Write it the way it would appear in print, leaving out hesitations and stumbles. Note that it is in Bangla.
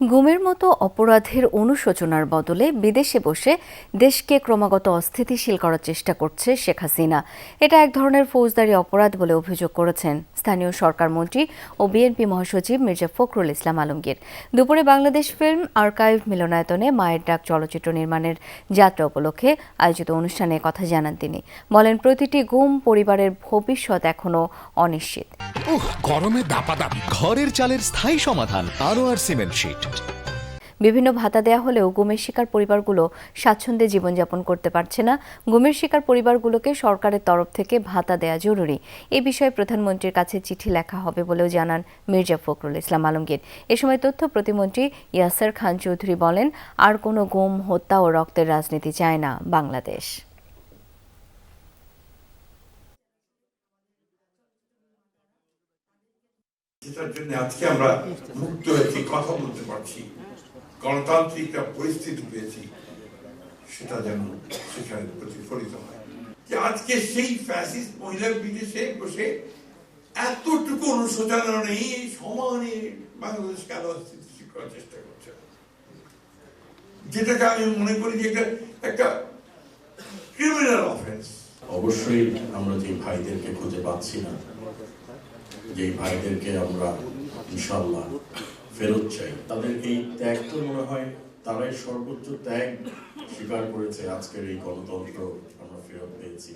গুমের মতো অপরাধের অনুশোচনার বদলে বিদেশে বসে দেশকে ক্রমাগত অস্থিতিশীল করার চেষ্টা করছে শেখ হাসিনা। এটা এক ধরনের ফৌজদারি অপরাধ বলে অভিযোগ করেছেন স্থানীয় সরকার মন্ত্রী ও বিএনপি মহাসচিব মির্জা ফখরুল ইসলাম আলমগীর। দুপুরে বাংলাদেশ ফিল্ম আর্কাইভ মিলনায়তনে মায়ের ডাক চলচ্চিত্র নির্মাণের যাত্রা উপলক্ষে আয়োজিত অনুষ্ঠানে কথা জানান তিনি। বলেন, প্রতিটি গুম পরিবারের ভবিষ্যৎ এখনো অনিশ্চিত। গরমে দাপাদাপি ঘরের চালের স্থায়ী সমাধান আনোয়ার সিমেন্ট শীট। বিভিন্ন ভাতা দেয়া হলেও গুমের শিকার পরিবারগুলো স্বাচ্ছন্দ্যে জীবনযাপন করতে পারছে না। গুমের শিকার পরিবারগুলোকে সরকারের তরফ থেকে ভাতা দেয়া জরুরি। এ বিষয়ে প্রধানমন্ত্রীর কাছে চিঠি লেখা হবে বলেও জানান মির্জা ফখরুল ইসলাম আলমগীর। এ সময় তথ্য প্রতিমন্ত্রী ইয়াসের খান চৌধুরী বলেন, আর কোনো গুম, হত্যা ও রক্তের রাজনীতি চায় না বাংলাদেশ। যেটার জন্য আজকে আমরা মুক্ত হয়েছি, কথা বলতে পারছি, গণতান্ত্রিক একটা পরিস্থিতি পেয়েছি, সেটা যেন সেখানে প্রতিফলিত হয়। যে আজকে সেই ফ্যাসিস্ট মহিলা বিদেশে বসে এতটুকু অনুশোচনা নেই, সমানে বাংলাদেশকে আরো স্থিতিশীল করার চেষ্টা করছে, যেটাকে আমি মনে করি যে একটা ক্রিমিনাল অফেন্স। অবশ্যই আমরা যে ভাইদেরকে খুঁজে পাচ্ছি না, যে ভাইদেরকে আমরা ইনশাআল্লাহ ফেরত চাই, তাদের এই ত্যাগ তো মনে হয় তারাই সর্বোচ্চ ত্যাগ স্বীকার করেছে। আজকের এই গণতন্ত্র আমরা ফেরত পেয়েছি।